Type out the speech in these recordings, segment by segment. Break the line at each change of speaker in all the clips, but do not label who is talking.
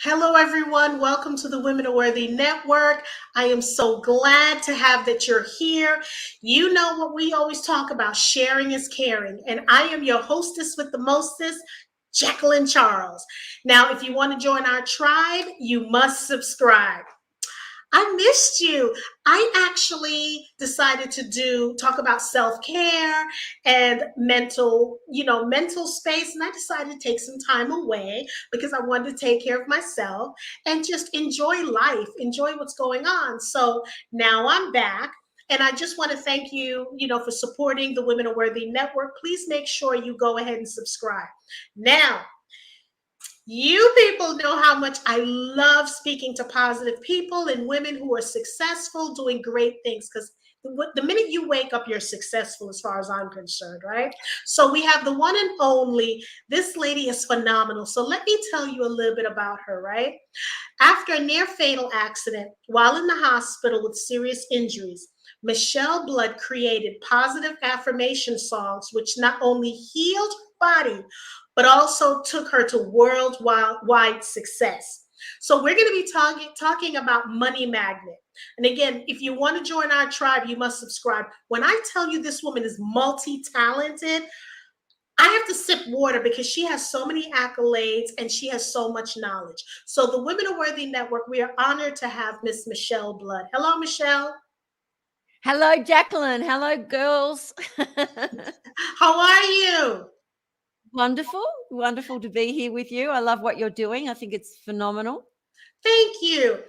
Hello, everyone. Welcome to the Women Are Worthy Network. I am so glad to have that you're here. You know what we always talk about, sharing is caring. And I am your hostess with the mostest, Jacqueline Charles. Now, if you want to join our tribe, you must subscribe. I missed you. I actually decided to talk about self-care and mental space. And I decided to take some time away because I wanted to take care of myself and just enjoy life, enjoy what's going on. So now I'm back. And I just want to thank you, for supporting the Women Are Worthy Network. Please make sure you go ahead and subscribe. Now, you people know how much I love speaking to positive people and women who are successful, doing great things. Because the minute you wake up, you're successful as far as I'm concerned, right? So we have the one and only, this lady is phenomenal. So let me tell you a little bit about her, right? After a near fatal accident while in the hospital with serious injuries, Michele Blood created positive affirmation songs, which not only healed her body, but also took her to worldwide success. So we're going to be talking about Money Magnet. And again, if you want to join our tribe, you must subscribe. When I tell you this woman is multi-talented, I have to sip water because she has so many accolades and she has so much knowledge. So the Women Are Worthy Network, we are honored to have Miss Michele Blood. Hello, Michele.
Hello, Jacqueline. Hello, girls.
How are you?
Wonderful. Wonderful to be here with you. I love what you're doing. I think it's phenomenal.
Thank you.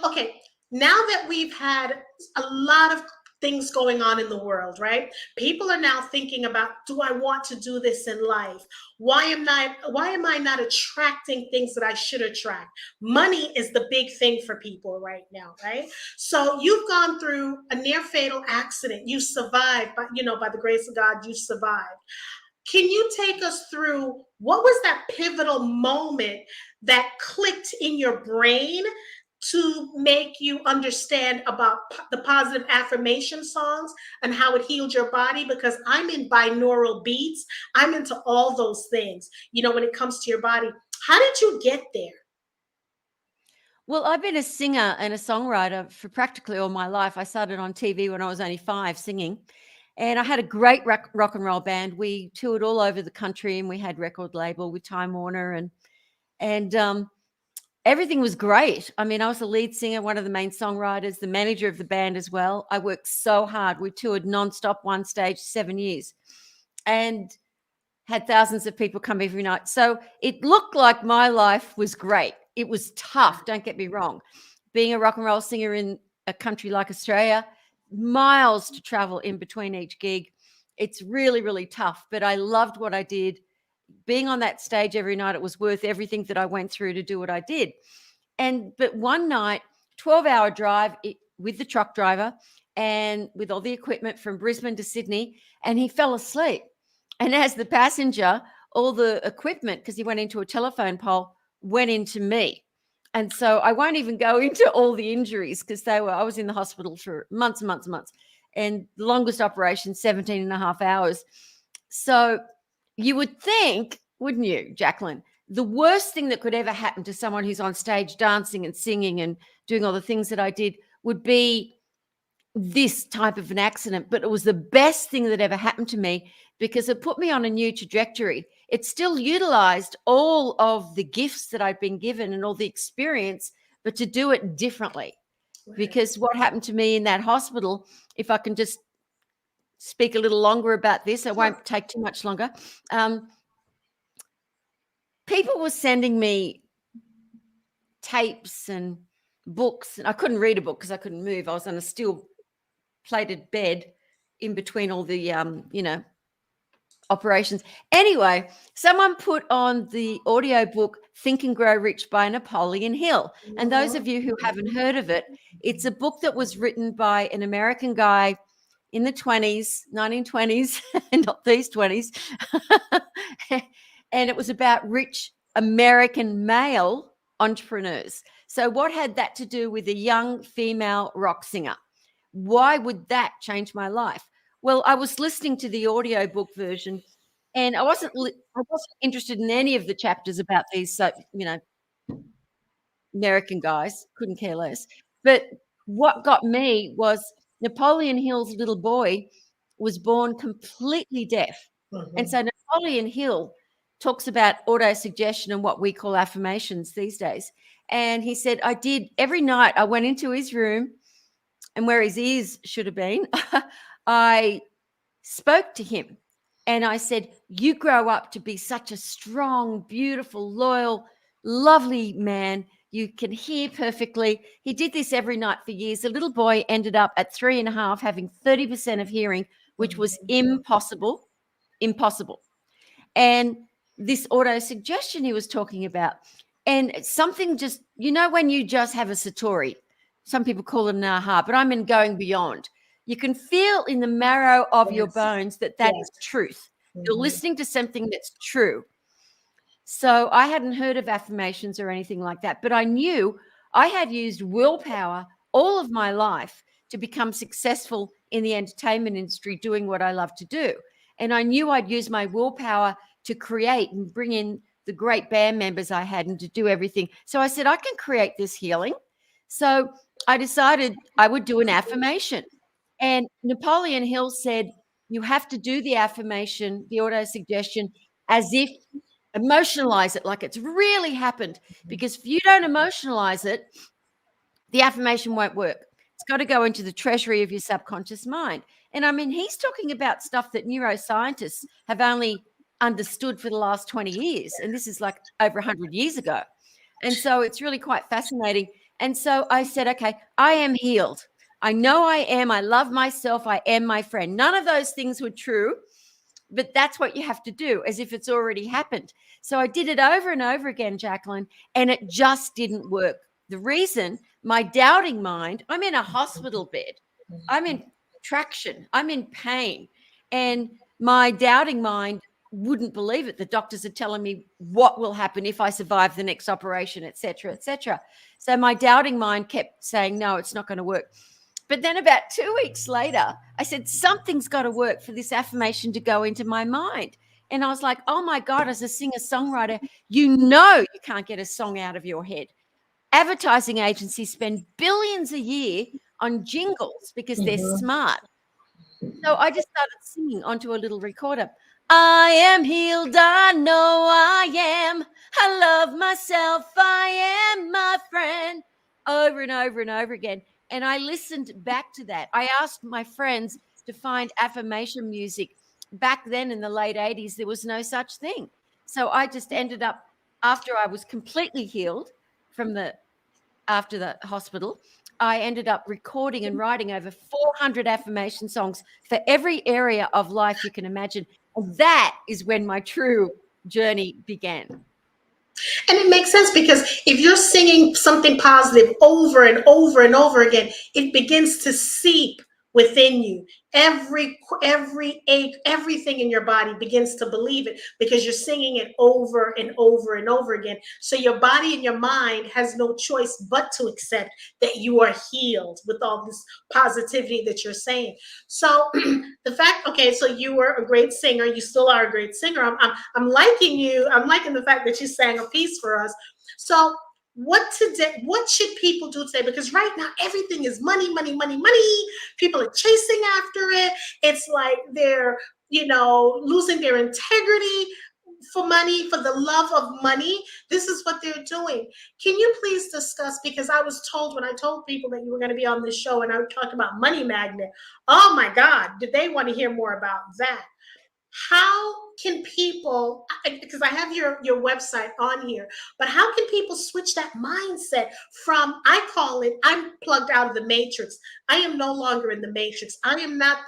Okay, now that we've had a lot of things going on in the world, right? People are now thinking about, do I want to do this in life? Why am I not attracting things that I should attract? Money is the big thing for people right now, right? So you've gone through a near fatal accident. You survived, but by the grace of God, you survived. Can you take us through what was that pivotal moment that clicked in your brain to make you understand about the positive affirmation songs and how it healed your body? Because I'm in binaural beats. I'm into all those things, when it comes to your body. How did you get there?
Well, I've been a singer and a songwriter for practically all my life. I started on TV when I was only 5 singing. And I had a great rock and roll band. We toured all over the country and we had record label with Time Warner and everything was great. I mean, I was the lead singer, one of the main songwriters, the manager of the band as well. I worked so hard. We toured nonstop, one stage, 7 years, and had thousands of people come every night. So it looked like my life was great. It was tough, don't get me wrong. Being a rock and roll singer in a country like Australia, miles to travel in between each gig. It's really, really tough, but I loved what I did. Being on that stage every night, it was worth everything that I went through to do what I did. But one night, 12-hour drive with the truck driver and with all the equipment from Brisbane to Sydney, and he fell asleep. And as the passenger, all the equipment, because he went into a telephone pole, went into me. And so I won't even go into all the injuries because I was in the hospital for months and months and months. And the longest operation, 17 and a half hours. So you would think, wouldn't you, Jacqueline, the worst thing that could ever happen to someone who's on stage dancing and singing and doing all the things that I did would be this type of an accident. But it was the best thing that ever happened to me because it put me on a new trajectory. It still utilized all of the gifts that I'd been given and all the experience, but to do it differently.
Right.
Because what happened to me in that hospital, if I can just speak a little longer about this, it won't take too much longer. People were sending me tapes and books, and I couldn't read a book because I couldn't move. I was on a steel plated bed in between all the, operations. Anyway, someone put on the audio book Think and Grow Rich by Napoleon Hill. And those of you who haven't heard of it, it's a book that was written by an American guy in the 1920s, not these 20s. And it was about rich American male entrepreneurs. So what had that to do with a young female rock singer? Why would that change my life? Well, I was listening to the audiobook version and I wasn't interested in any of the chapters about these, American guys, couldn't care less. But what got me was Napoleon Hill's little boy was born completely deaf. And so Napoleon Hill talks about autosuggestion and what we call affirmations these days. And he said, I did every night, I went into his room, and where his ears should have been, I spoke to him and I said, you grow up to be such a strong, beautiful, loyal, lovely man. You can hear perfectly. He did this every night for years. The little boy ended up at 3.5 having 30% of hearing, which was impossible. And this auto suggestion he was talking about, and something just, when you just have a satori, some people call it an aha, but I'm in going beyond. You can feel in the marrow of your bones that is truth. You're listening to something that's true. So I hadn't heard of affirmations or anything like that, but I knew I had used willpower all of my life to become successful in the entertainment industry, doing what I love to do. And I knew I'd use my willpower to create and bring in the great band members I had and to do everything. So I said, I can create this healing. So I decided I would do an affirmation. And Napoleon Hill said, you have to do the affirmation, the auto suggestion, as if emotionalize it like it's really happened. Because if you don't emotionalize it, the affirmation won't work. It's got to go into the treasury of your subconscious mind. And I mean, he's talking about stuff that neuroscientists have only understood for the last 20 years. And this is like over 100 years ago. And so it's really quite fascinating. And so I said, okay, I am healed. I know I am. I love myself. I am my friend. None of those things were true, but that's what you have to do, as if it's already happened. So I did it over and over again, Jacqueline, and it just didn't work. The reason, my doubting mind, I'm in a hospital bed. I'm in traction. I'm in pain. And my doubting mind wouldn't believe it. The doctors are telling me what will happen if I survive the next operation, et cetera, et cetera. So my doubting mind kept saying, no, it's not going to work. But then about 2 weeks later, I said, something's got to work for this affirmation to go into my mind. And I was like, oh my God, as a singer-songwriter, you can't get a song out of your head. Advertising agencies spend billions a year on jingles because they're smart. So I just started singing onto a little recorder. I am healed, I know I am. I love myself, I am my friend. Over and over and over again. And I listened back to that. I asked my friends to find affirmation music. Back then in the late 80s, there was no such thing. So I just ended up, after I was completely healed after the hospital, I ended up recording and writing over 400 affirmation songs for every area of life you can imagine. And that is when my true journey began.
And it makes sense, because if you're singing something positive over and over and over again, it begins to seep within you. Everything in your body begins to believe it, because you're singing it over and over and over again. So your body and your mind has no choice but to accept that you are healed with all this positivity that you're saying. So the fact, okay, so you were a great singer. You still are a great singer. I'm liking you. I'm liking the fact that you sang a piece for us. So what should people do today? Because right now everything is money, money, money, money. People are chasing after it. It's like they're, losing their integrity for money, for the love of money. This is what they're doing. Can you please discuss, because I was told, when I told people that you were going to be on this show and I talked about money magnet, oh my God, did they want to hear more about that? How can people, because I have your website on here, but how can people switch that mindset from, I call it, I'm plugged out of the matrix. I am no longer in the matrix. I'm not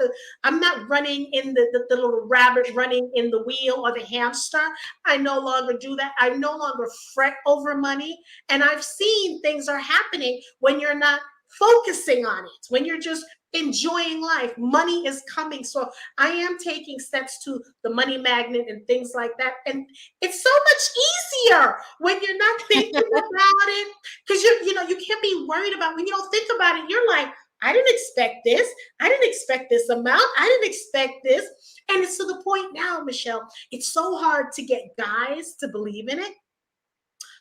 running in the little rabbit running in the wheel or the hamster. I no longer do that. I no longer fret over money. And I've seen things are happening when you're not focusing on it, when you're just enjoying life. Money is coming. So I am taking steps to the money magnet and things like that. And it's so much easier when you're not thinking about it, because you can't be worried about, when you don't think about it, you're like, I didn't expect this. I didn't expect this amount. I didn't expect this. And it's to the point now, Michele, it's so hard to get guys to believe in it.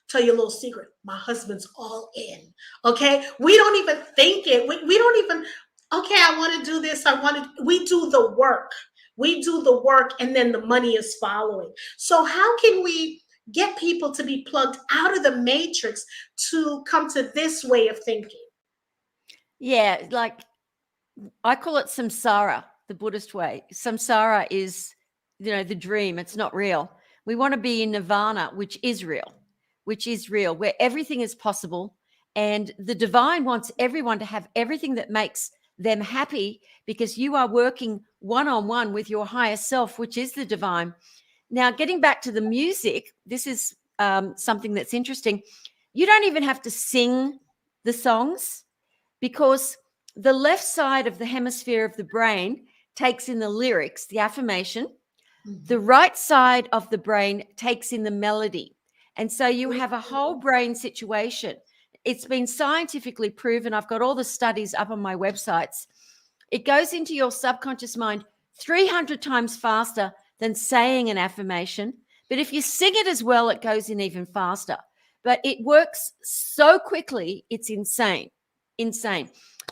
Tell you a little secret. My husband's all in. Okay. We don't even think it. We don't even, okay, I want to do this. We do the work. We do the work and then the money is following. So how can we get people to be plugged out of the matrix to come to this way of thinking?
Yeah, like I call it samsara, the Buddhist way. Samsara is, the dream. It's not real. We want to be in nirvana, which is real, where everything is possible. And the divine wants everyone to have everything that makes them happy, because you are working one-on-one with your higher self, which is the divine. Now, getting back to the music, this is something that's interesting. You don't even have to sing the songs, because the left side of the hemisphere of the brain takes in the lyrics, the affirmation. The right side of the brain takes in the melody. And so you have a whole brain situation. It's been scientifically proven. I've got all the studies up on my websites. It goes into your subconscious mind 300 times faster than saying an affirmation. But if you sing it as well, it goes in even faster. But it works so quickly, it's insane.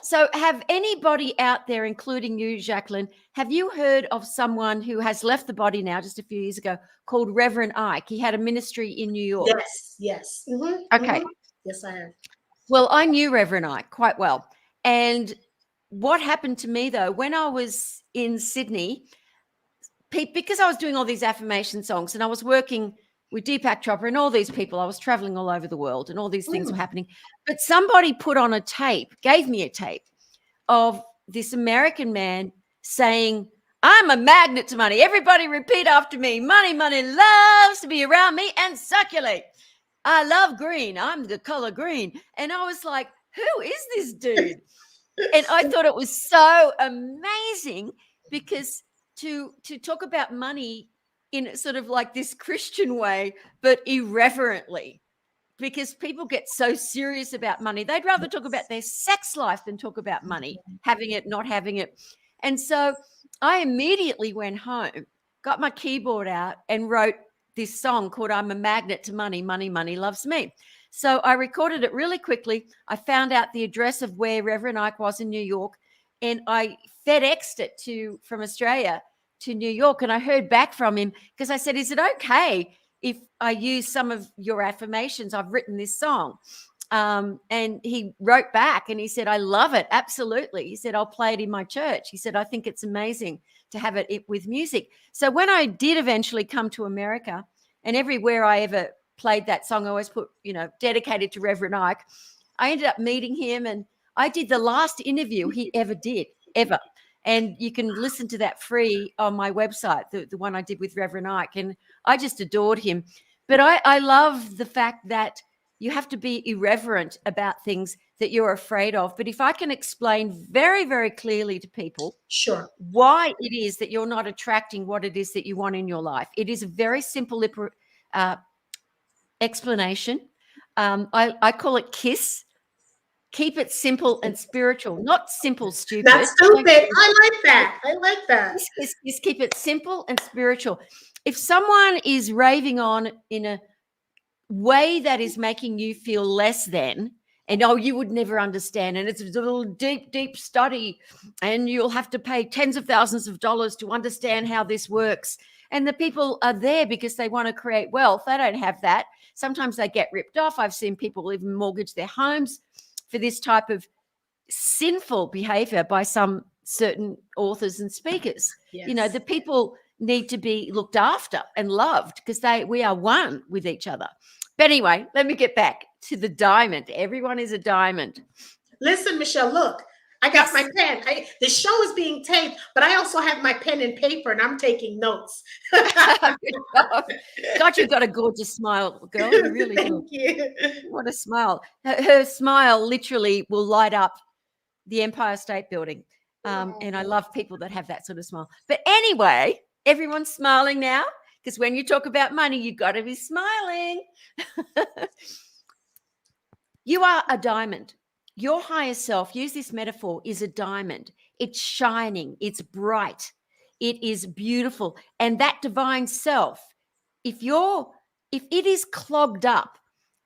So have anybody out there, including you, Jacqueline, have you heard of someone who has left the body now just a few years ago called Reverend Ike? He had a ministry in New York.
Yes.
Okay.
Yes, I have.
Well, I knew Reverend Ike quite well. And what happened to me, though, when I was in Sydney, because I was doing all these affirmation songs and I was working with Deepak Chopra and all these people, I was traveling all over the world and all these things were happening. But somebody put on gave me a tape of this American man saying, I'm a magnet to money. Everybody repeat after me. Money loves to be around me and circulate. I love green. I'm the color green. And I was like, who is this dude? And I thought it was so amazing, because to talk about money in sort of like this Christian way, but irreverently, because people get so serious about money. They'd rather talk about their sex life than talk about money, having it, not having it. And so I immediately went home, got my keyboard out and wrote this song called I'm a Magnet to Money, Money Loves Me. So I recorded it really quickly. I found out the address of where Reverend Ike was in New York, and I FedExed it from Australia to New York. And I heard back from him, because I said, is it okay if I use some of your affirmations? I've written this song. And he wrote back and he said, I love it. Absolutely. He said, I'll play it in my church. He said, I think it's amazing to have it with music. So when I did eventually come to America, and everywhere I ever played that song, I always put, dedicated to Reverend Ike. I ended up meeting him, and I did the last interview he ever did, ever. And you can listen to that free on my website, the one I did with Reverend Ike. And I just adored him. But I love the fact that you have to be irreverent about things that you're afraid of. But if I can explain very, very clearly to people why it is that you're not attracting what it is that you want in your life, it is a very simple explanation. I call it KISS. Keep it simple and spiritual, not simple, stupid.
Not stupid. I like that.
Just keep it simple and spiritual. If someone is raving on in a way that is making you feel less than, and you would never understand, and it's a little deep study, and you'll have to pay tens of thousands of dollars to understand how this works. And the people are there because they want to create wealth. They don't have that. Sometimes they get ripped off. I've seen people even mortgage their homes for this type of sinful behavior by some certain authors and speakers.
Yes.
The people need to be looked after and loved, because we are one with each other. But anyway, let me get back to the diamond. Everyone is a diamond.
Listen, Michelle, look, I got my pen. The show is being taped, but I also have my pen and paper, and I'm taking notes.
God, you've got a gorgeous smile, girl. You really
Thank you.
What a smile. Her smile literally will light up the Empire State Building. And I love people that have that sort of smile. But anyway, everyone's smiling now, because when you talk about money, you've got to be smiling. You are a diamond. Your higher self, use this metaphor, is a diamond. It's shining. It's bright. It is beautiful. And that divine self, if it is clogged up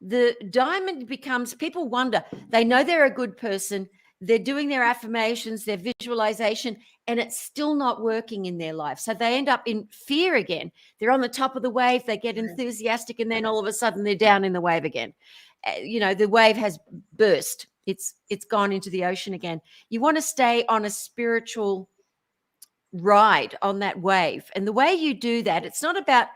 the diamond becomes, people wonder, they know they're a good person, they're doing their affirmations, their visualization, and it's still not working in their life. So they end up in fear again. They're on the top of the wave, they get enthusiastic, and then all of a sudden they're down in the wave again. The wave has burst. It's gone into the ocean again. You want to stay on a spiritual ride on that wave. And the way you do that, it's not about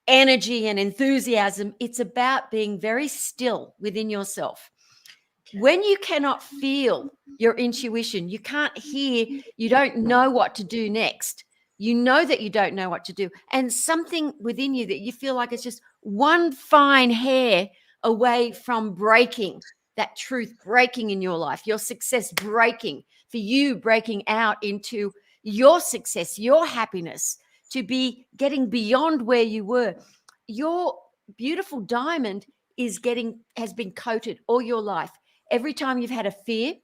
energy and enthusiasm. It's about being very still within yourself. When you cannot feel your intuition, you can't hear, you don't know what to do next. You know that you don't know what to do. And something within you that you feel like it's just one fine hair away from breaking, that truth breaking in your life, your success breaking, for you breaking out into your success, your happiness, to be getting beyond where you were. Your beautiful diamond has been coated all your life. Every time you've had a fear,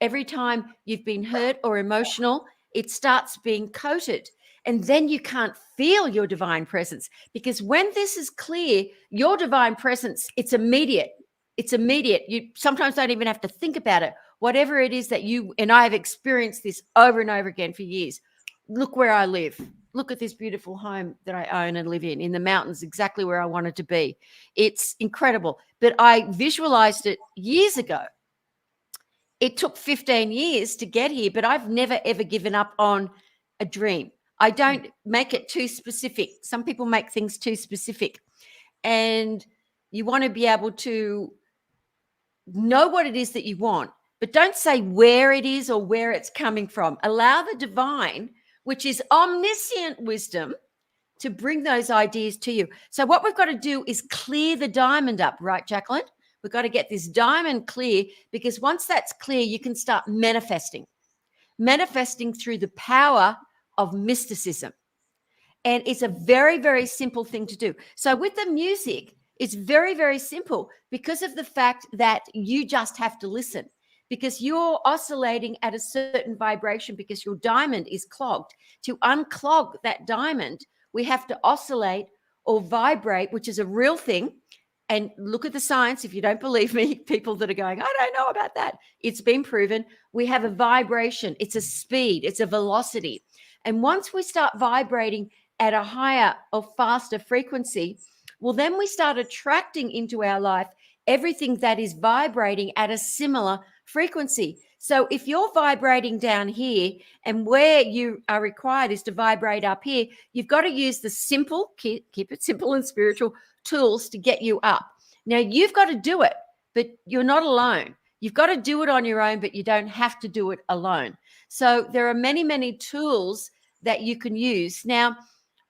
every time you've been hurt or emotional, it starts being coated. And then you can't feel your divine presence, because when this is clear, your divine presence, it's immediate. It's immediate. You sometimes don't even have to think about it. Whatever it is that you and I have experienced this over and over again for years. Look where I live. Look at this beautiful home that I own and live in the mountains, exactly where I wanted to be. It's incredible. But I visualized it years ago. It took 15 years to get here, but I've never, ever given up on a dream. I don't make it too specific. Some people make things too specific. And you want to be able to know what it is that you want, but don't say where it is or where it's coming from. Allow the divine, which is omniscient wisdom, to bring those ideas to you. So what we've got to do is clear the diamond up, right, Jacqueline? We've got to get this diamond clear, because once that's clear, you can start manifesting through the power of mysticism. And it's a very, very simple thing to do. So with the music, it's very, very simple, because of the fact that you just have to listen, because you're oscillating at a certain vibration, because your diamond is clogged. To unclog that diamond, we have to oscillate or vibrate, which is a real thing. And look at the science. If you don't believe me, people that are going, I don't know about that. It's been proven. We have a vibration. It's a speed. It's a velocity. And once we start vibrating at a higher or faster frequency, well, then we start attracting into our life everything that is vibrating at a similar frequency. So if you're vibrating down here and where you are required is to vibrate up here, you've got to use the simple, keep it simple and spiritual tools to get you up. Now, you've got to do it, but you're not alone. You've got to do it on your own, but you don't have to do it alone. So there are many, many tools that you can use. Now,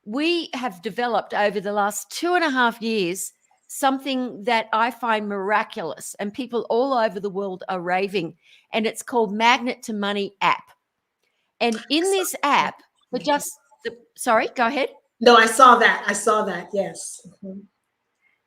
we have developed over the last 2.5 years something that I find miraculous, and people all over the world are raving, and it's called Magnet to Money app. And in this app, sorry, go ahead.
No, I saw that. Yes. Mm-hmm.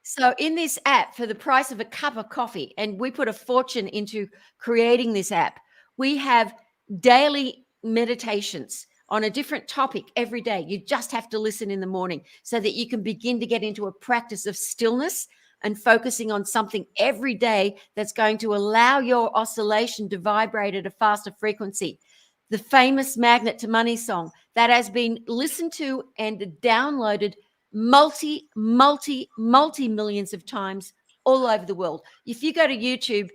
So in this app, for the price of a cup of coffee, and we put a fortune into creating this app, we have daily meditations on a different topic every day. You just have to listen in the morning so that you can begin to get into a practice of stillness and focusing on something every day that's going to allow your oscillation to vibrate at a faster frequency. The famous Magnet to Money song that has been listened to and downloaded multi millions of times all over the world. If you go to YouTube,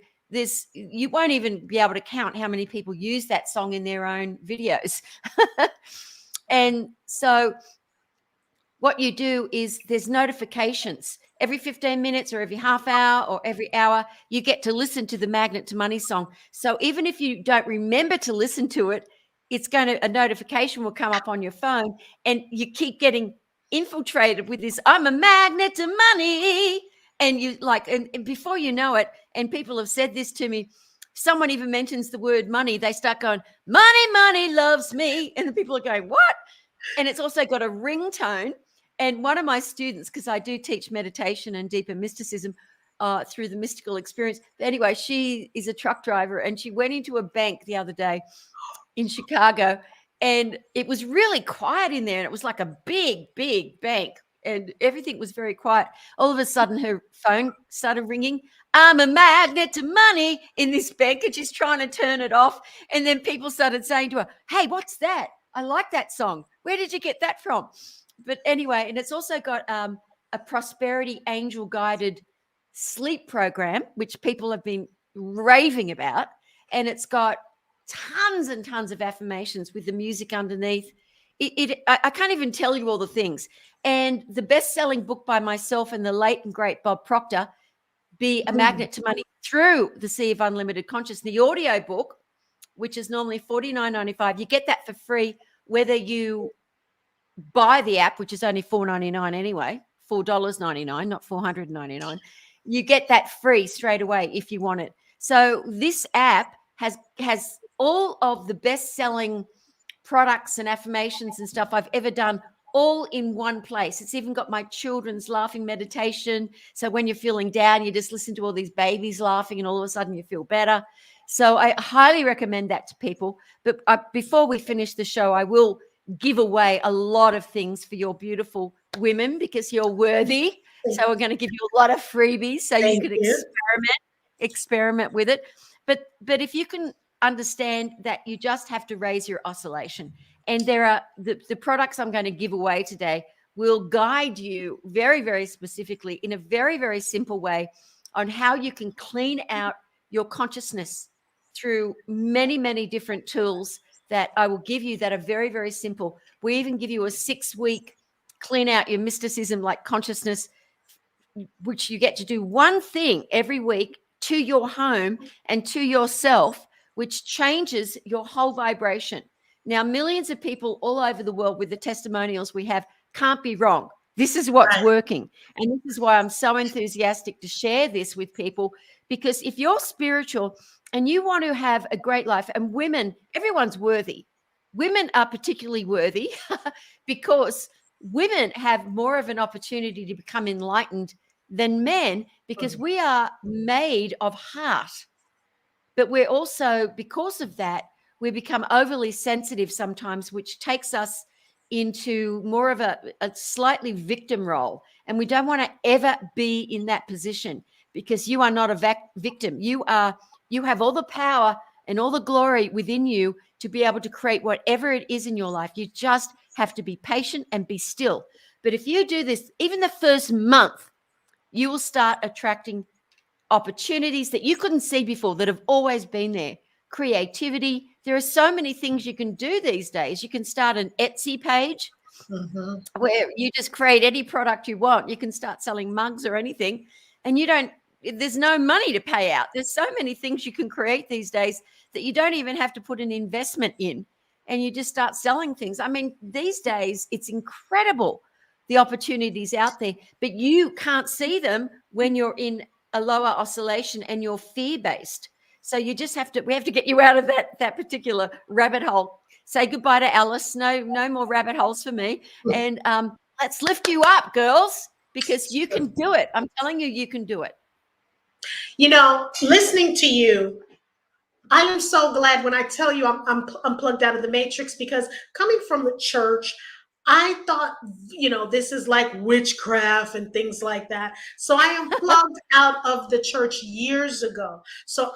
you won't even be able to count how many people use that song in their own videos. And so what you do is there's notifications every 15 minutes or every half hour or every hour. You get to listen to the Magnet to Money song. So even if you don't remember to listen to it, a notification will come up on your phone, and you keep getting infiltrated with this, I'm a magnet to money. And you and before you know it, and people have said this to me, someone even mentions the word money, they start going, money loves me. And the people are going, what? And it's also got a ringtone. And one of my students, because I do teach meditation and deeper mysticism through the mystical experience. But anyway, she is a truck driver, and she went into a bank the other day in Chicago, and it was really quiet in there. And it was like a big, big bank. and everything was very quiet. All of a sudden, her phone started ringing. I'm a magnet to money in this bank, and she's trying to turn it off. And then people started saying to her, hey, what's that? I like that song. Where did you get that from? But anyway, and it's also got a prosperity angel guided sleep program, which people have been raving about. And it's got tons and tons of affirmations with the music underneath. I can't even tell you all the things. And the best-selling book by myself and the late and great Bob Proctor, Be a Magnet to Money Through the Sea of Unlimited Consciousness, the audio book, which is normally $49.95. You get that for free, whether you buy the app, which is only $4.99 anyway, $4.99, not $499. You get that free straight away if you want it. So this app has all of the best-selling products and affirmations and stuff I've ever done all in one place. It's even got my children's laughing meditation. So when you're feeling down, you just listen to all these babies laughing and all of a sudden you feel better. So I highly recommend that to people. But before we finish the show, I will give away a lot of things for your beautiful women because you're worthy. So we're going to give you a lot of freebies so you can experiment with it. But if you can understand that you just have to raise your oscillation, and there are the products I'm going to give away today will guide you very, very specifically in a very, very simple way on how you can clean out your consciousness through many, many different tools that I will give you that are very, very simple. We even give you a 6-week clean out your mysticism, like consciousness, which you get to do one thing every week to your home and to yourself, which changes your whole vibration. Now, millions of people all over the world with the testimonials we have can't be wrong. This is what's working. And this is why I'm so enthusiastic to share this with people, because if you're spiritual and you want to have a great life, and women, everyone's worthy. Women are particularly worthy because women have more of an opportunity to become enlightened than men, because we are made of heart. But we're also, because of that, we become overly sensitive sometimes, which takes us into more of a slightly victim role. And we don't want to ever be in that position, because you are not a victim. You have all the power and all the glory within you to be able to create whatever it is in your life. You just have to be patient and be still. But if you do this, even the first month, you will start attracting opportunities that you couldn't see before that have always been there. Creativity. There are so many things you can do these days. You can start an Etsy page where you just create any product you want. You can start selling mugs or anything, and there's no money to pay out. There's so many things you can create these days that you don't even have to put an investment in, and you just start selling things. I mean, these days it's incredible, the opportunities out there, but you can't see them when you're in a lower oscillation and you're fear-based. So we have to get you out of that particular rabbit hole. Say goodbye to Alice. No more rabbit holes for me. And let's lift you up, girls, because you can do it. I'm telling you, you can do it.
You know, listening to you, I am so glad when I tell you I'm plugged out of the matrix, because coming from the church, I thought, this is like witchcraft and things like that. So I am plugged out of the church years ago. So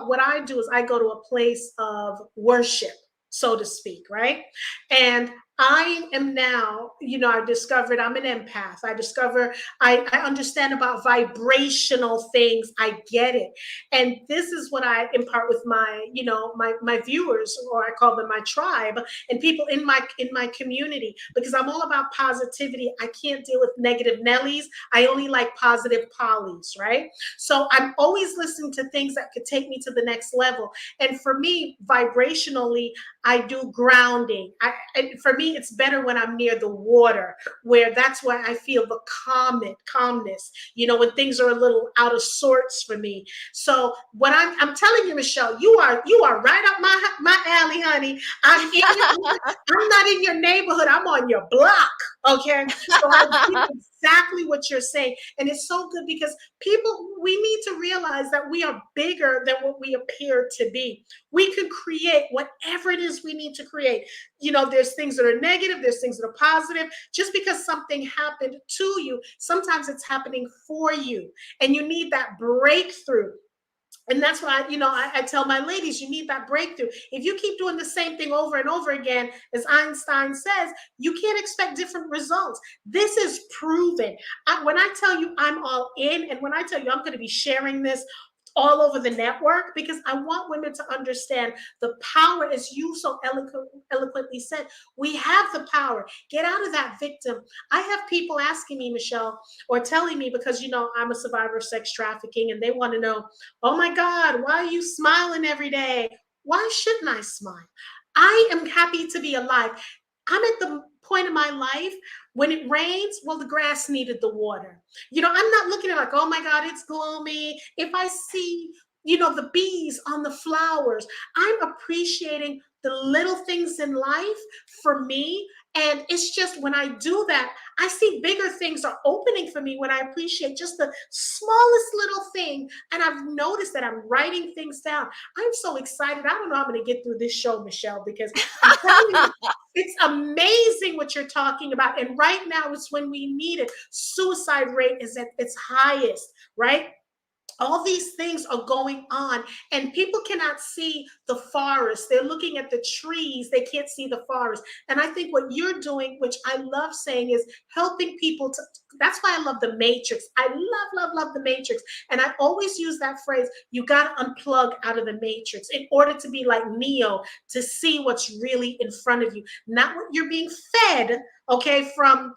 what I do is I go to a place of worship, so to speak, right? And I am now, I discovered I'm an empath. I understand about vibrational things. I get it. And this is what I impart with my viewers, or I call them my tribe, and people in my community, because I'm all about positivity. I can't deal with negative Nellies. I only like positive Pollies, right? So I'm always listening to things that could take me to the next level. And for me, vibrationally, I do grounding. For me, it's better when I'm near the water, where that's where I feel the calmness, when things are a little out of sorts for me. So what I'm telling you, Michele, you are right up my alley, honey. I'm not in your neighborhood. I'm on your block. Okay. So I exactly what you're saying. And it's so good because we need to realize that we are bigger than what we appear to be. We can create whatever it is we need to create. There's things that are negative, there's things that are positive. Just because something happened to you, sometimes it's happening for you. And you need that breakthrough. And that's why, I tell my ladies, you need that breakthrough. If you keep doing the same thing over and over again, as Einstein says, you can't expect different results. This is proven. When I tell you I'm all in, and when I tell you I'm going to be sharing this all over the network, because I want women to understand the power, as you so eloquently said. We have the power. Get out of that victim. I have people asking me, Michele, or telling me, because I'm a survivor of sex trafficking, and they want to know, oh my God, why are you smiling every day? Why shouldn't I smile? I am happy to be alive. I'm at the point in my life when it rains, well, the grass needed the water. I'm not looking at like, oh my God, it's gloomy. If I see, the bees on the flowers, I'm appreciating the little things in life for me. And it's just when I do that, I see bigger things are opening for me when I appreciate just the smallest little thing. And I've noticed that I'm writing things down. I'm so excited. I don't know how I'm going to get through this show, Michele, because I'm telling you, it's amazing what you're talking about. And right now is when we need it. Suicide rate is at its highest, right? All these things are going on, and people cannot see the forest. They're looking at the trees. They can't see the forest. And I think what you're doing, which I love saying, is helping people to. That's why I love the matrix. I love the matrix. And I always use that phrase, you got to unplug out of the matrix in order to be like Neo, to see what's really in front of you, not what you're being fed, okay, from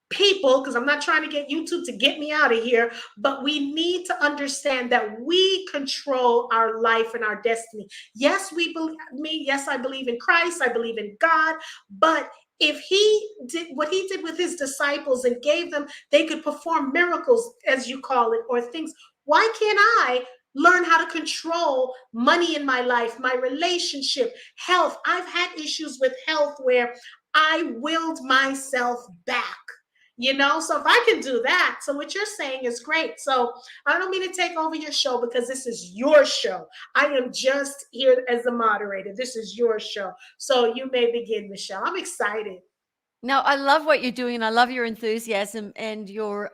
people, because I'm not trying to get YouTube to get me out of here, but we need to understand that we control our life and our destiny. Yes, yes, I believe in Christ, I believe in God, but if he did what he did with his disciples and gave them, they could perform miracles, as you call it, or things. Why can't I learn how to control money in my life, my relationship, health? I've had issues with health where I willed myself back. So if I can do that, so what you're saying is great. So I don't mean to take over your show, because this is your show. I am just here as a moderator. This is your show. So you may begin, Michele. I'm excited.
No, I love what you're doing. I love your enthusiasm and your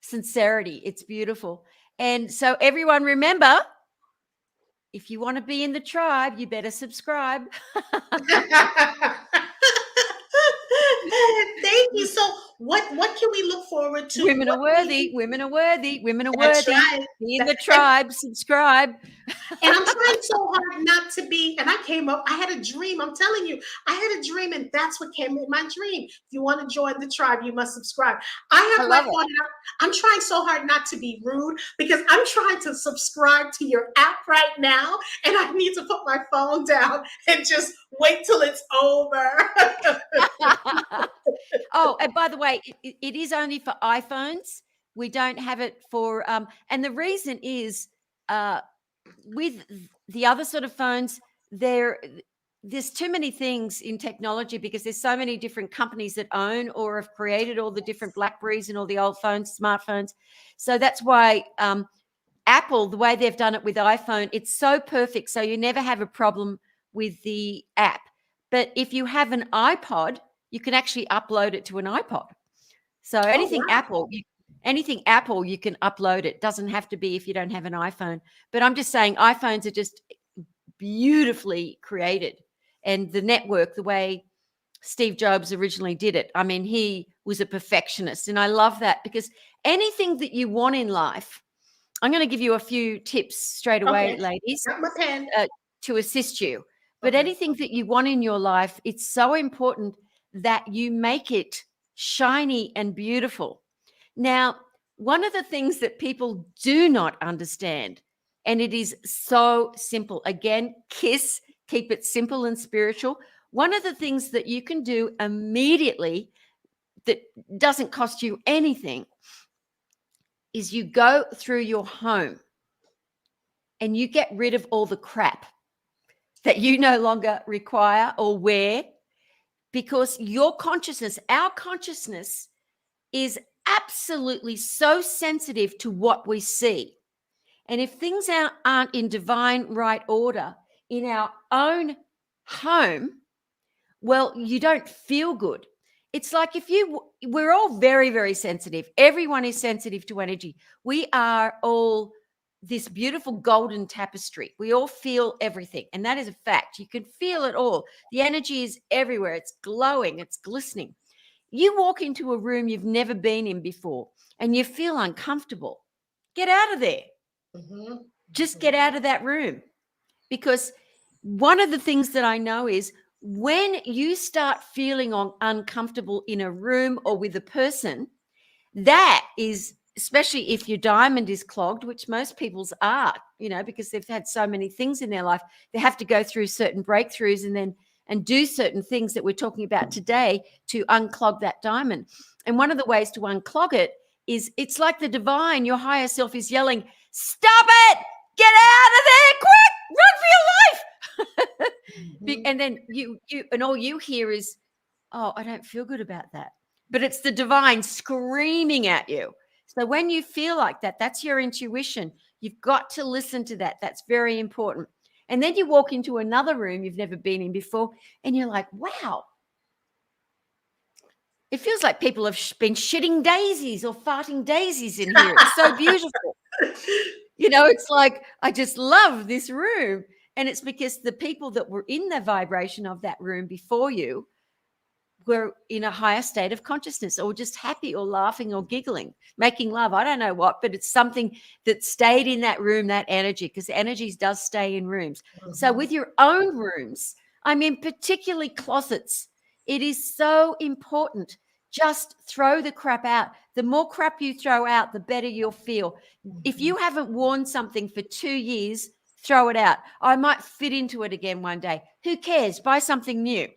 sincerity. It's beautiful. And so everyone, remember, if you want to be in the tribe, you better subscribe.
Thank you. So what can we look forward to?
Women are worthy. Women are worthy. Women are
That's
worthy.
right.
Be in the tribe. Subscribe.
And I'm trying so hard not to be. And I had a dream. I'm telling you, I had a dream, and that's what came in my dream. If you want to join the tribe, you must subscribe. I have my phone. I'm trying so hard not to be rude, because I'm trying to subscribe to your app right now, and I need to put my phone down and just wait till it's over.
Oh, and by the way, it is only for iPhones. We don't have it for, and the reason is, with the other sort of phones, there's too many things in technology, because there's so many different companies that own or have created all the different Blackberries and all the old phones, smartphones. So that's why Apple, the way they've done it with iPhone, it's so perfect. So you never have a problem with the app. But if you have an iPod, you can actually upload it to an iPod. So anything Apple, you can upload it. Doesn't have to be if you don't have an iPhone. But I'm just saying, iPhones are just beautifully created. And the network, the way Steve Jobs originally did it, I mean, he was a perfectionist. And I love that, because anything that you want in life, I'm going to give you a few tips straight away, ladies,
Got my pen.
To assist you. But anything that you want in your life, it's so important that you make it shiny and beautiful. Now, one of the things that people do not understand, and it is so simple, again, keep it simple and spiritual. One of the things that you can do immediately that doesn't cost you anything is you go through your home and you get rid of all the crap that you no longer require or wear, because your consciousness, our consciousness, is absolutely so sensitive to what we see. And if things aren't in divine right order in our own home, well, you don't feel good. It's like we're all very, very sensitive. Everyone is sensitive to energy. We are all this beautiful golden tapestry. We all feel everything. And that is a fact. You can feel it all. The energy is everywhere. It's glowing. It's glistening. You walk into a room you've never been in before and you feel uncomfortable. Get out of there.
Mhm.
Just get out of that room. Because one of the things that I know is when you start feeling uncomfortable in a room or with a person, that is, especially if your diamond is clogged, which most people's are, because they've had so many things in their life, they have to go through certain breakthroughs and do certain things that we're talking about today to unclog that diamond. And one of the ways to unclog it is it's like the divine, your higher self is yelling, "Stop it! Get out of there quick! Run for your life!" And then you and all you hear is, "Oh, I don't feel good about that." But it's the divine screaming at you. So when you feel like that, that's your intuition. You've got to listen to that. That's very important. And then you walk into another room you've never been in before, and you're like, wow, it feels like people have been shitting daisies or farting daisies in here. It's so beautiful. It's like, I just love this room. And it's because the people that were in the vibration of that room before you were in a higher state of consciousness or just happy or laughing or giggling, making love. I don't know what, but it's something that stayed in that room, that energy, because energies does stay in rooms. So with your own rooms, I mean, particularly closets, it is so important. Just throw the crap out. The more crap you throw out, the better you'll feel. If you haven't worn something for 2 years, throw it out. I might fit into it again one day. Who cares? Buy something new.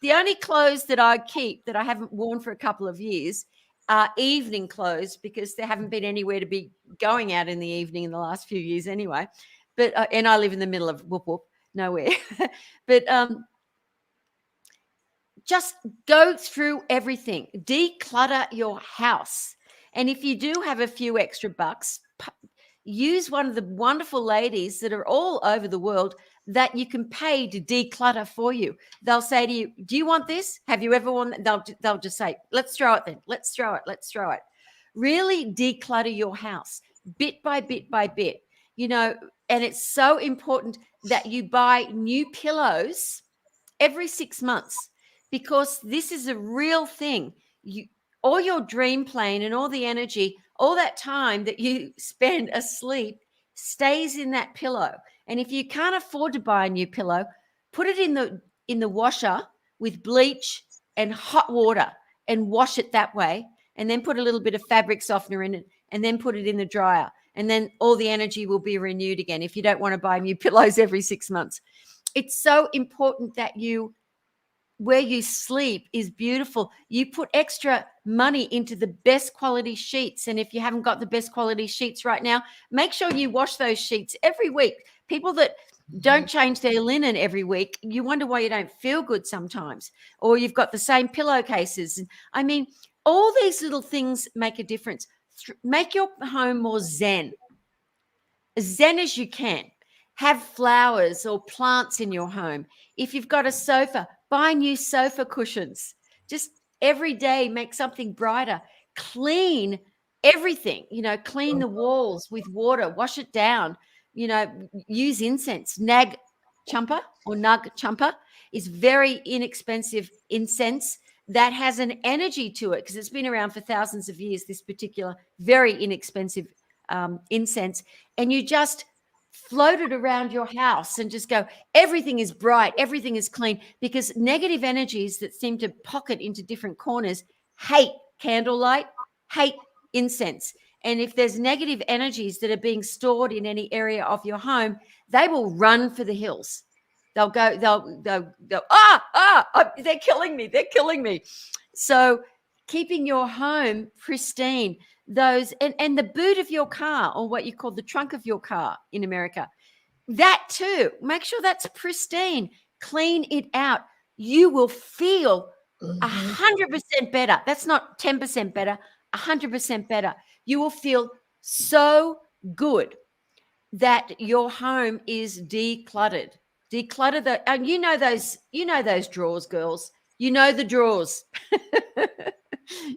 The only clothes that I keep that I haven't worn for a couple of years are evening clothes because there haven't been anywhere to be going out in the evening in the last few years anyway. But and I live in the middle of whoop whoop, nowhere. But just go through everything. Declutter your house. And if you do have a few extra bucks, use one of the wonderful ladies that are all over the world that you can pay to declutter for you. They'll say to you, do you want this? Have you ever worn that? They'll just say, let's throw it then. Let's throw it. Let's throw it. Really declutter your house bit by bit by bit, and it's so important that you buy new pillows every 6 months because this is a real thing. All your dream plane and all the energy, all that time that you spend asleep stays in that pillow. And if you can't afford to buy a new pillow, put it in the washer with bleach and hot water and wash it that way. And then put a little bit of fabric softener in it and then put it in the dryer. And then all the energy will be renewed again if you don't want to buy new pillows every 6 months. It's so important that where you sleep is beautiful. You put extra money into the best quality sheets. And if you haven't got the best quality sheets right now, make sure you wash those sheets every week. People that don't change their linen every week, you wonder why you don't feel good sometimes. Or you've got the same pillowcases. I mean, all these little things make a difference. Make your home more zen as you can. Have flowers or plants in your home. If you've got a sofa, buy new sofa cushions. Just every day make something brighter. Clean everything, clean the walls with water, wash it down, use incense. Nag champa or nug champa is very inexpensive incense that has an energy to it because it's been around for thousands of years, this particular very inexpensive incense. And you just float it around your house and just go, everything is bright, everything is clean, because negative energies that seem to pocket into different corners hate candlelight, hate incense. And if there's negative energies that are being stored in any area of your home, they will run for the hills. They'll go, they're killing me. They're killing me. So keeping your home pristine, and the boot of your car, or what you call the trunk of your car in America, that too, make sure that's pristine. Clean it out. You will feel
Mhm.
100% better. That's not 10% better, 100% better. You will feel so good that your home is decluttered. Declutter and you know those drawers, girls. You know the drawers.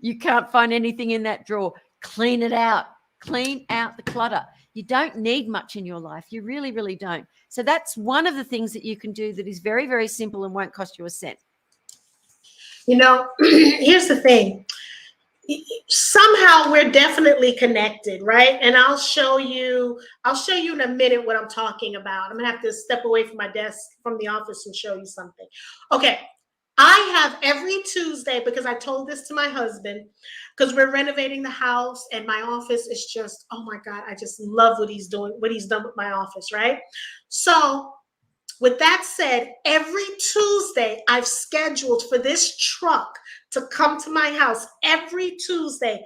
You can't find anything in that drawer. Clean it out. Clean out the clutter. You don't need much in your life. You really, really don't. So that's one of the things that you can do that is very, very simple and won't cost you a cent.
You know, here's the thing. Somehow we're definitely connected, right? And I'll show you in a minute what I'm talking about. I'm gonna have to step away from my desk from the office and show you something. Okay. I have every Tuesday, because I told this to my husband, because we're renovating the house and my office is just, oh my God, I just love what he's doing, what he's done with my office, right? So with that said, every Tuesday I've scheduled for this truck to come to my house every Tuesday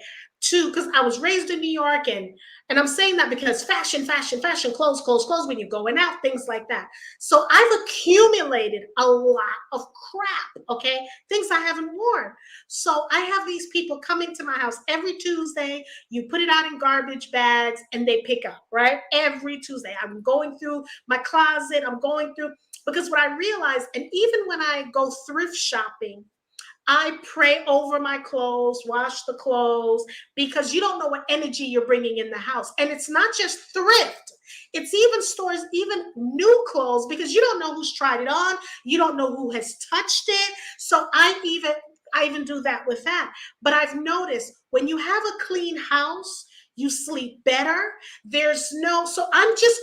because I was raised in New York, and I'm saying that because fashion, clothes, when you're going out, things like that. So I've accumulated a lot of crap, okay? Things I haven't worn. So I have these people coming to my house every Tuesday. You put it out in garbage bags and they pick up, right? Every Tuesday. I'm going through my closet. I'm going through, because what I realized, and even when I go thrift shopping, I pray over my clothes, wash the clothes, because you don't know what energy you're bringing in the house. And it's not just thrift. It's even stores, even new clothes, because you don't know who's tried it on. You don't know who has touched it. So I even do that with that. But I've noticed when you have a clean house, you sleep better. There's no, so I'm just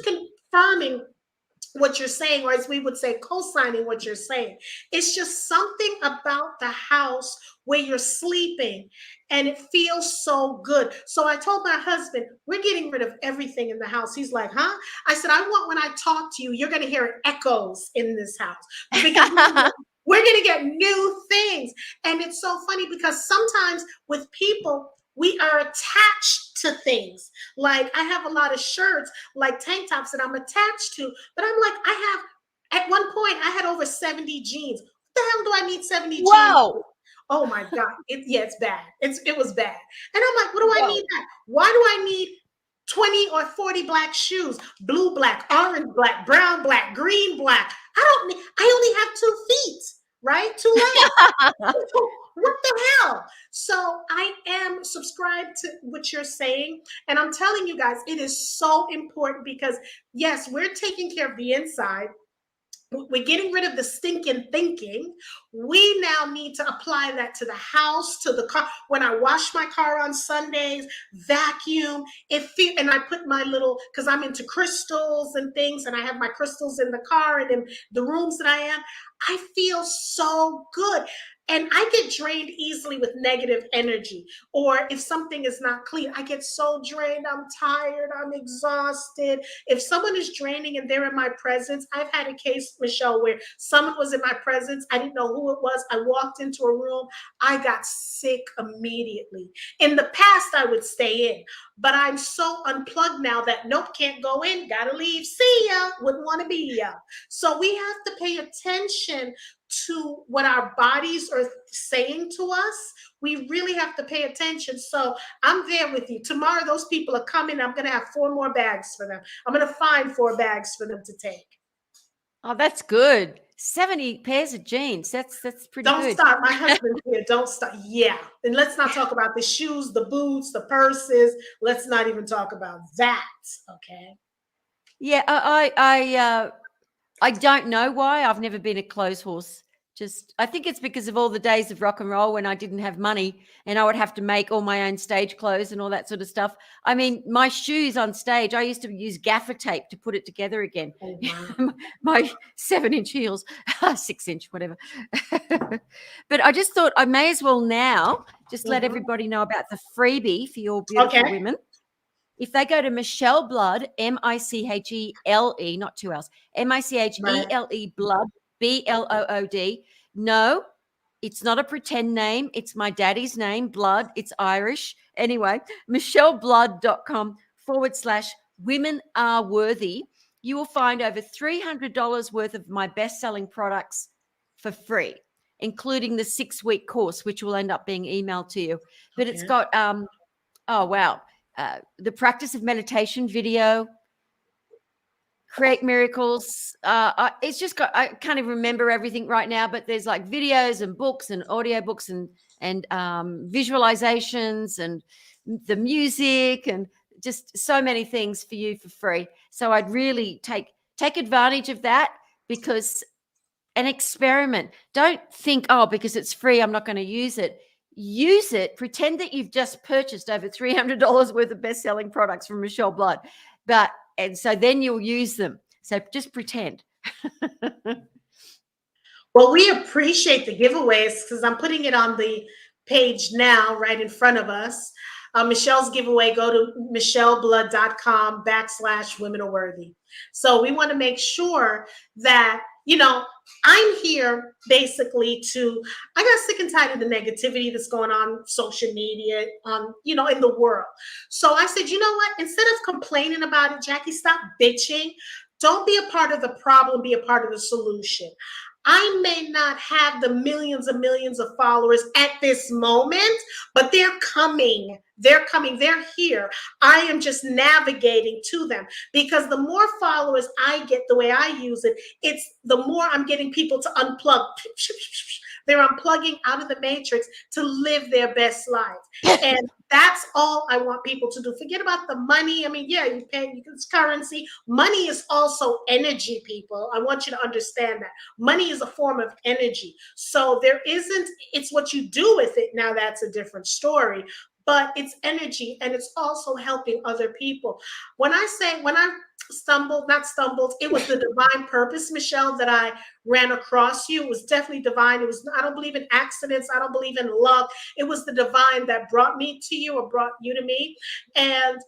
confirming what you're saying, or as we would say, co-signing what you're saying. It's just something about the house where you're sleeping and it feels so good. So I told my husband, we're getting rid of everything in the house. He's like, huh? I said, I want, when I talk to you, you're going to hear echoes in this house, because we're going to get new things. And it's so funny because sometimes with people, we are attached to things. Like I have a lot of shirts, like tank tops that I'm attached to, but I'm like, at one point, I had over 70 jeans. What the hell do I need 70 jeans?
Whoa.
Oh my God. It's bad. It was bad. And I'm like, what do I
Whoa.
need that? Why do I need 20 or 40 black shoes? Blue, black, orange, black, brown, black, green, black. I only have 2 feet, right? 2 legs. What the hell? So I am subscribed to what you're saying. And I'm telling you guys, it is so important because, yes, we're taking care of the inside. We're getting rid of the stinking thinking. We now need to apply that to the house, to the car. When I wash my car on Sundays, vacuum, and I put my little, because I'm into crystals and things, and I have my crystals in the car and in the rooms that I am. I feel so good. And I get drained easily with negative energy. Or if something is not clean, I get so drained. I'm tired. I'm exhausted. If someone is draining and they're in my presence, I've had a case, Michelle, where someone was in my presence. I didn't know who it was. I walked into a room. I got sick immediately. In the past, I would stay in, but I'm so unplugged now that nope, can't go in, gotta leave. See ya. Wouldn't want to be ya. So we have to pay attention to what our bodies are saying to us. We really have to pay attention. So I'm there with you. Tomorrow, those people are coming. I'm going to have 4 more bags for them. I'm going to find 4 bags for them to take.
Oh, that's good. 70 pairs of jeans. That's pretty
Don't
good.
start. My husband's here. Don't start. Yeah. And let's not talk about the shoes, the boots, the purses. Let's not even talk about that. Okay.
Yeah, I don't know why. I've never been a clothes horse. Just, I think it's because of all the days of rock and roll when I didn't have money and I would have to make all my own stage clothes and all that sort of stuff. I mean, my shoes on stage, I used to use gaffer tape to put it together again.
Oh, wow.
My 7-inch heels, 6-inch, whatever. But I just thought I may as well now just let everybody know about the freebie for your beautiful
Okay.
women. If they go to Michele Blood, Michele, not 2 L's, Michele Blood, Blood. No, it's not a pretend name. It's my daddy's name, Blood. It's Irish. Anyway, micheleblood.com/women are worthy. You will find over $300 worth of my best-selling products for free, including the 6-week course, which will end up being emailed to you. But it's
Okay.
got, oh, wow, the practice of meditation video, create miracles. It's just got, I can't even remember everything right now, but there's like videos and books and audio books and visualizations and the music and just so many things for you for free. So I'd really take advantage of that, because an experiment. Don't think, oh, because it's free, I'm not going to use it. Use it. Pretend that you've just purchased over $300 worth of best-selling products from Michele Blood. And so then you'll use them. So just pretend.
Well, we appreciate the giveaways because I'm putting it on the page now, right in front of us. Michelle's giveaway, go to micheleblood.com/women are worthy. So we want to make sure that, I'm here basically I got sick and tired of the negativity that's going on social media, in the world. So I said, you know what? Instead of complaining about it, Jackie, stop bitching. Don't be a part of the problem, be a part of the solution. I may not have the millions and millions of followers at this moment, but they're coming. They're coming. They're here. I am just navigating to them, because the more followers I get, the way I use it, it's the more I'm getting people to unplug. They're unplugging out of the matrix to live their best life. And that's all I want people to do. Forget about the money. I mean, yeah, you pay, it's currency. Money is also energy, people. I want you to understand that. Money is a form of energy. So it's what you do with it. Now that's a different story, but it's energy, and it's also helping other people. When I not stumbled, it was the divine purpose, Michele, that I ran across you. It was definitely divine. I don't believe in accidents. I don't believe in luck. It was the divine that brought me to you, or brought you to me. And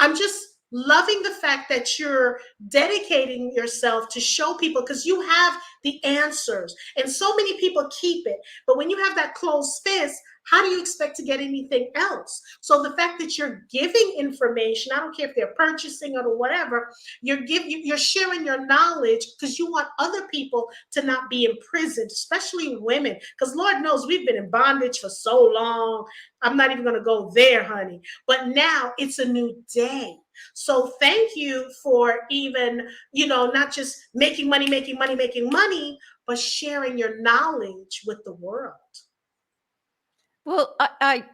I'm just loving the fact that you're dedicating yourself to show people, because you have the answers, and so many people keep it. But when you have that closed fist, how do you expect to get anything else? So the fact that you're giving information, I don't care if they're purchasing or whatever, you're sharing your knowledge, because you want other people to not be imprisoned, especially women, because Lord knows we've been in bondage for so long. I'm not even going to go there, honey. But now it's a new day. So thank you for even, not just making money, but sharing your knowledge with the world.
Well, I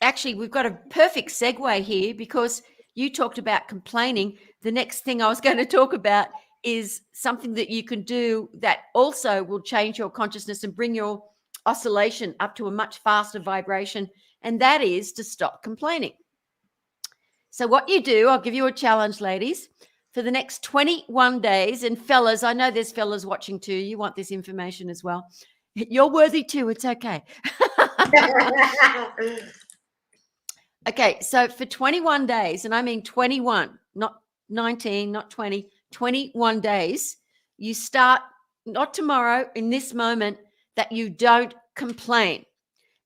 actually, we've got a perfect segue here, because you talked about complaining. The next thing I was going to talk about is something that you can do that also will change your consciousness and bring your oscillation up to a much faster vibration, and that is to stop complaining. So what you do, I'll give you a challenge, ladies, for the next 21 days. And fellas, I know there's fellas watching too. You want this information as well. You're worthy too. It's okay. Okay, so for 21 days, and I mean 21, not 19, not 20, 21 days, you start, not tomorrow, in this moment, that you don't complain.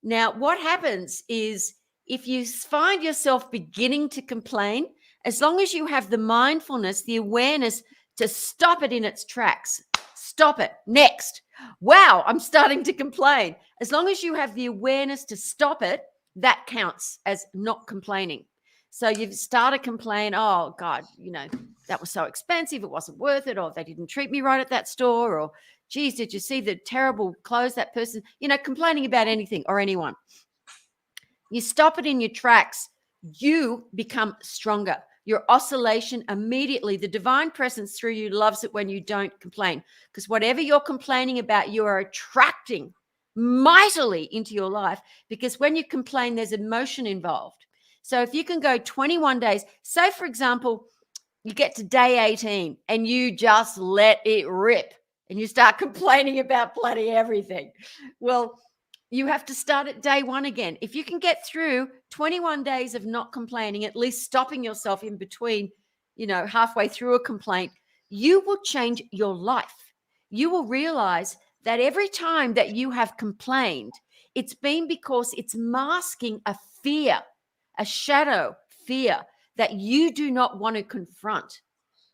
Now, what happens is, if you find yourself beginning to complain, as long as you have the mindfulness, the awareness to stop it in its tracks, stop it, next. Wow, I'm starting to complain. As long as you have the awareness to stop it, that counts as not complaining. So you've started complain, oh God, that was so expensive, it wasn't worth it, or they didn't treat me right at that store, or geez, did you see the terrible clothes that person, complaining about anything or anyone. You stop it in your tracks, you become stronger. Your oscillation immediately, the divine presence through you loves it when you don't complain, because whatever you're complaining about, you are attracting mightily into your life, because when you complain, there's emotion involved. So if you can go 21 days, say for example, you get to day 18 and you just let it rip and you start complaining about bloody everything. Well, you have to start at day 1 again. If you can get through 21 days of not complaining, at least stopping yourself in between, halfway through a complaint, you will change your life. You will realize that every time that you have complained, it's been because it's masking a fear, a shadow fear that you do not want to confront.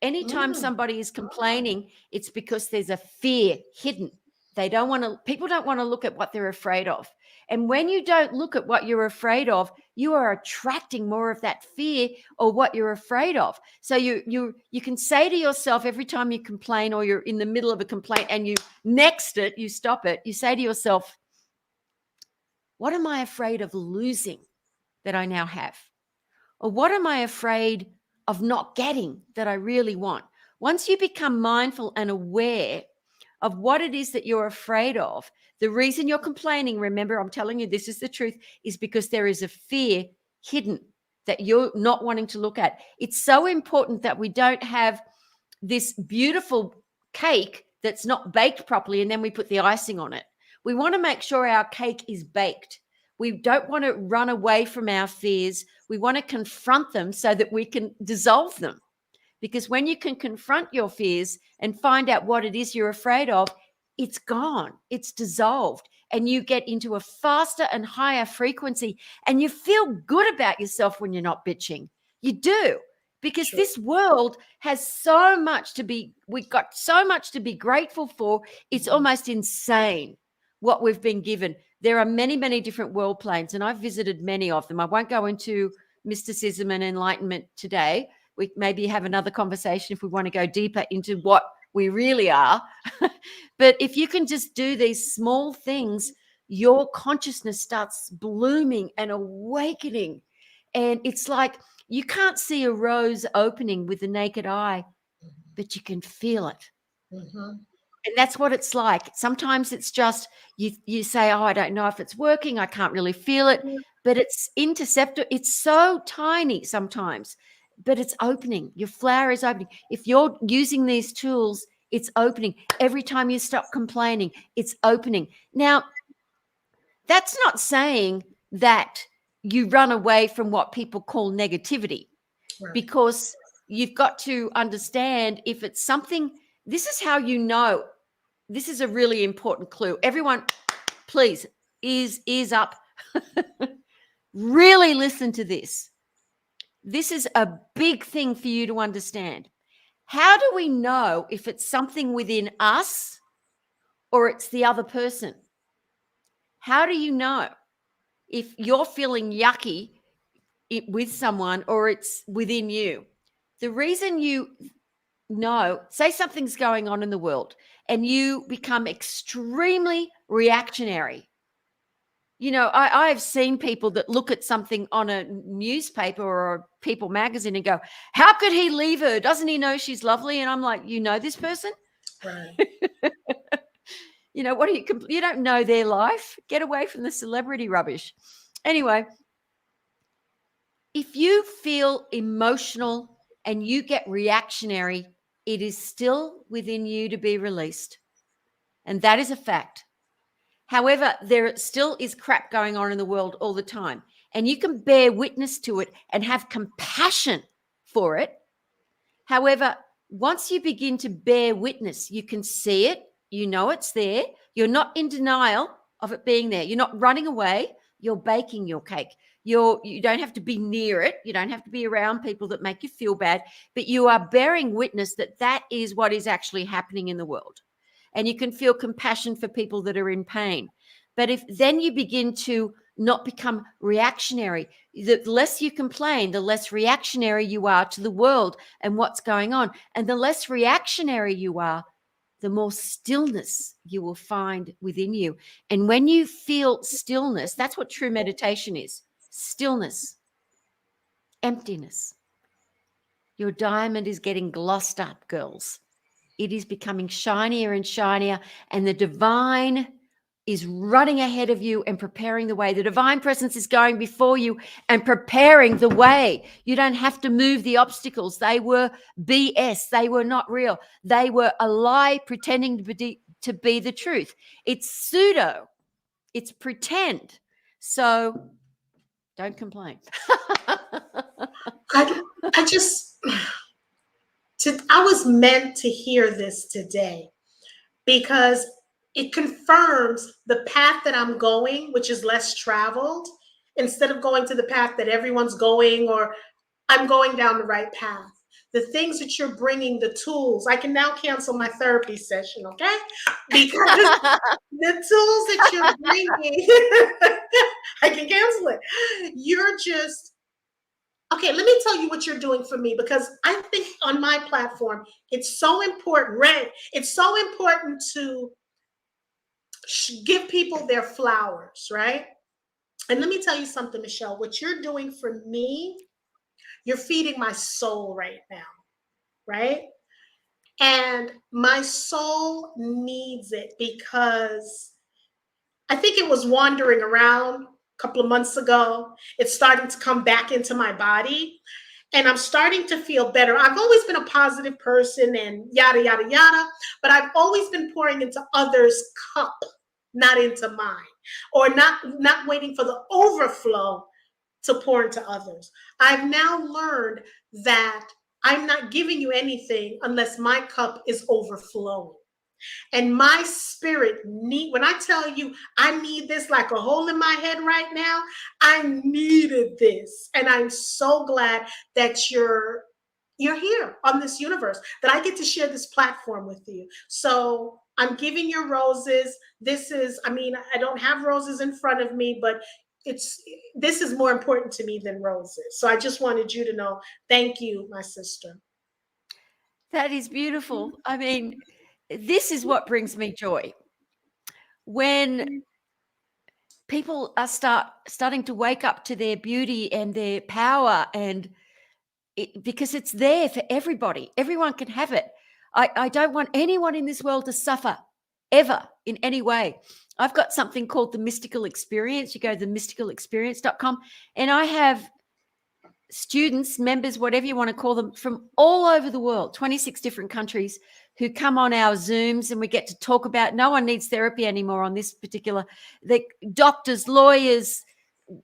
Anytime somebody is complaining, it's because there's a fear hidden People don't want to look at what they're afraid of. And when you don't look at what you're afraid of, you are attracting more of that fear or what you're afraid of. So you can say to yourself every time you complain or you're in the middle of a complaint and you stop it, you say to yourself, what am I afraid of losing that I now have? Or what am I afraid of not getting that I really want? Once you become mindful and aware of what it is that you're afraid of, the reason you're complaining, remember, I'm telling you, this is the truth, is because there is a fear hidden that you're not wanting to look at. It's so important that we don't have this beautiful cake that's not baked properly and then we put the icing on it. We want to make sure our cake is baked. We don't want to run away from our fears. We want to confront them so that we can dissolve them. Because when you can confront your fears and find out what it is you're afraid of, it's gone, it's dissolved, and you get into a faster and higher frequency, and you feel good about yourself when you're not bitching. You do, because
Sure.
this world has so much to be, we've got so much to be grateful for. It's almost insane what we've been given. There are many, many different world planes, and I've visited many of them. I won't go into mysticism and enlightenment today. We maybe have another conversation if we want to go deeper into what we really are. But if you can just do these small things, your consciousness starts blooming and awakening. And it's like you can't see a rose opening with the naked eye, but you can feel it.
Mm-hmm.
And that's what it's like. Sometimes it's just you say, oh, I don't know if it's working. I can't really feel it. But it's interceptor. It's so tiny sometimes, but it's opening. Your flower is opening. If you're using these tools, it's opening. Every time you stop complaining, it's opening. Now, that's not saying that you run away from what people call negativity,
Right.
because you've got to understand if it's something, this is how you know. This is a really important clue. Everyone, please, ears up. Really listen to this. This is a big thing for you to understand. How do we know if it's something within us or it's the other person? How do you know if you're feeling yucky with someone or it's within you? The reason you know, say something's going on in the world and you become extremely reactionary. You know, I've seen people that look at something on a newspaper or a People magazine and go, how could he leave her? Doesn't he know she's lovely? And I'm like, you know this person?
Right.
You know, what do you don't know their life. Get away from the celebrity rubbish. Anyway, if you feel emotional and you get reactionary, it is still within you to be released. And that is a fact. However, there still is crap going on in the world all the time. And you can bear witness to it and have compassion for it. However, once you begin to bear witness, you can see it, you know it's there. You're not in denial of it being there. You're not running away. You're baking your cake. You don't have to be near it. You don't have to be around people that make you feel bad, but you are bearing witness that that is what is actually happening in the world. And you can feel compassion for people that are in pain. But if then you begin to not become reactionary, the less you complain, the less reactionary you are to the world and what's going on. And the less reactionary you are, the more stillness you will find within you. And when you feel stillness, that's what true meditation is. Stillness, emptiness. Your diamond is getting glossed up, girls. It is becoming shinier and shinier, and the divine is running ahead of you and preparing the way. The divine presence is going before you and preparing the way. You don't have to move the obstacles. They were BS. They were not real. They were a lie pretending to be the truth. It's pseudo. It's pretend. So don't complain.
I just, I was meant to hear this today because it confirms the path that I'm going, which is less traveled, instead of going to the path that everyone's going, or I'm going down the right path. the things that you're bringing, the tools. I can now cancel my therapy session, okay? Because the tools that you're bringing, I can cancel it. You're just, okay, let me tell you what you're doing for me, because I think on my platform, it's so important, Ray. It's so important to give people their flowers, right? And let me tell you something, Michele, what you're doing for me, you're feeding my soul right now, right? And my soul needs it, because I think it was wandering around a couple of months ago. It's starting to come back into my body, and I'm starting to feel better. I've always been a positive person and yada, yada, yada, but I've always been pouring into others' cup, not into mine, or not waiting for the overflow to pour into others. I've now learned that I'm not giving you anything unless my cup is overflowing. And my spirit when I tell you I need this like a hole in my head right now, I needed this. And I'm so glad that you're here on this universe, that I get to share this platform with you. So I'm giving you roses. This is, I mean, I don't have roses in front of me, but this is more important to me than roses. So I just wanted you to know, thank you, my sister.
That is beautiful. I mean, this is what brings me joy. When people are starting to wake up to their beauty and their power, and because it's there for everybody. Everyone can have it. I don't want anyone in this world to suffer ever in any way. I've got something called the Mystical Experience. You go to themysticalexperience.com, and I have students, members, whatever you want to call them, from all over the world, 26 different countries, who come on our Zooms, and we get to talk about, no one needs therapy anymore on this particular, the doctors, lawyers,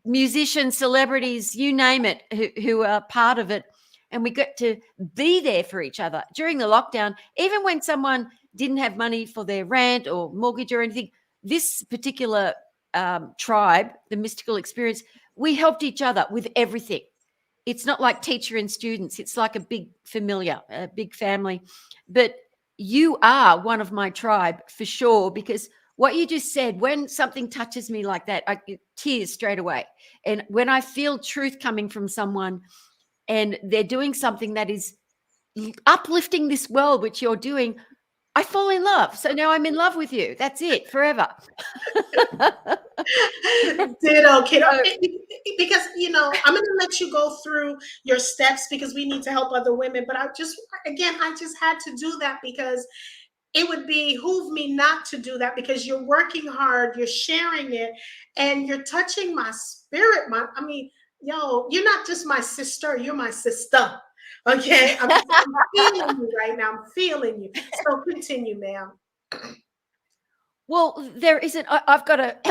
musicians, celebrities, you name it, who are part of it. And we get to be there for each other during the lockdown, even when someone didn't have money for their rent or mortgage or anything. This particular tribe, the Mystical Experience, we helped each other with everything. It's not like teacher and students. It's like a big familiar, a big family. But you are one of my tribe for sure, because what you just said, when something touches me like that, I get tears straight away. And when I feel truth coming from someone and they're doing something that is uplifting this world, which you're doing, I fall in love. So now I'm in love with you. That's it, forever.
Ditto, kiddo. Because, I'm going to let you go through your steps, because we need to help other women. But I just had to do that, because it would behoove me not to do that, because you're working hard, you're sharing it, and you're touching my spirit. You're not just my sister, you're my sister. Okay, I'm feeling you right now. I'm feeling you. So continue, ma'am.
Well, there isn't. I've got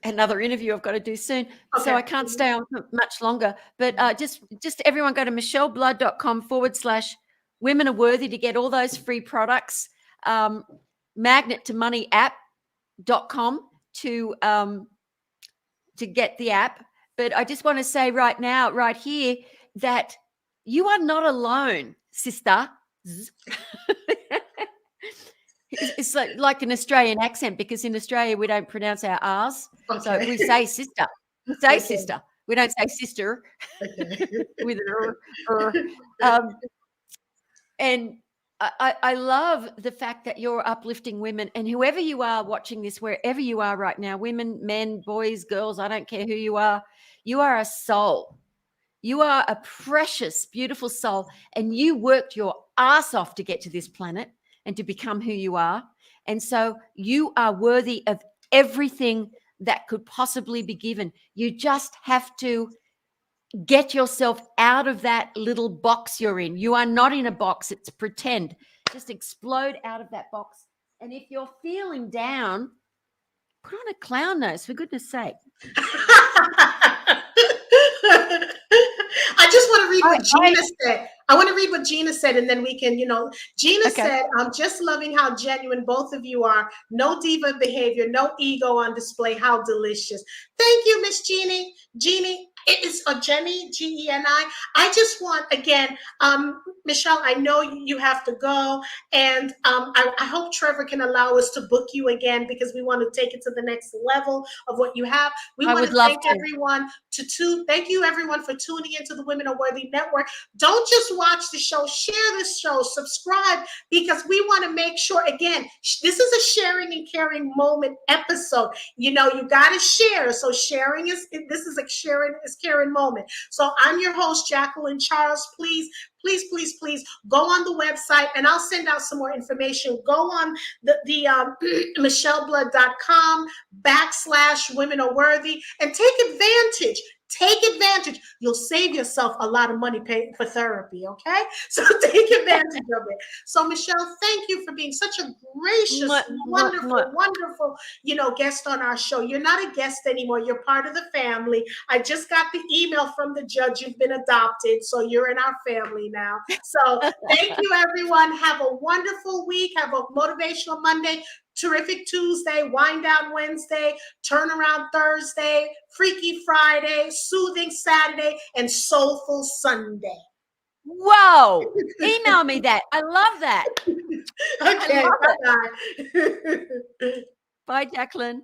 another interview I've got to do soon, okay. So I can't stay on much longer. But just everyone go to micheleblood.com/women are worthy to get all those free products. Magnet to Money app.com to get the app. But I just want to say right now, right here, that you are not alone, sister. It's like an Australian accent, because in Australia we don't pronounce our R's. Okay. So we say sister. We say sister. We don't say sister. Okay. With an and I love the fact that you're uplifting women, and whoever you are watching this, wherever you are right now, women, men, boys, girls, I don't care who you are a soul. You are a precious, beautiful soul, and you worked your ass off to get to this planet and to become who you are. And so you are worthy of everything that could possibly be given. You just have to get yourself out of that little box you're in. You are not in a box. It's pretend. Just explode out of that box. And if you're feeling down, put on a clown nose, for goodness sake.
I just want to read what Gina said. I want to read what Gina said, and then we can, Gina said, I'm just loving how genuine both of you are. No diva behavior, no ego on display. How delicious. Thank you, Miss Jeannie. Jeannie, It is a Jenny, Geni. I just want, again, Michele, I know you have to go, and I hope Trevor can allow us to book you again, because we want to take it to the next level of what you have. We
I
want
would
to
love
thank
to.
everyone thank you everyone for tuning into the Women Are Worthy Network. Don't just watch the show, share this show, subscribe, because we want to make sure, again, this is a sharing and caring moment episode. You got to share. So this is a sharing is caring moment. So I'm your host, Jacqueline Charles. Please go on the website, and I'll send out some more information. Go on the micheleblood.com /women are worthy, and take advantage. Take advantage. You'll save yourself a lot of money paying for therapy, okay? So take advantage of it. So, Michele, thank you for being such a gracious, wonderful, guest on our show. You're not a guest anymore. You're part of the family. I just got the email from the judge. You've been adopted, so you're in our family now. So thank you, everyone. Have a wonderful week. Have a motivational Monday. Terrific Tuesday, wind down Wednesday, turnaround Thursday, Freaky Friday, soothing Saturday, and soulful Sunday.
Whoa! Email me that. I love that.
Okay, bye-bye.
Bye, Jacqueline.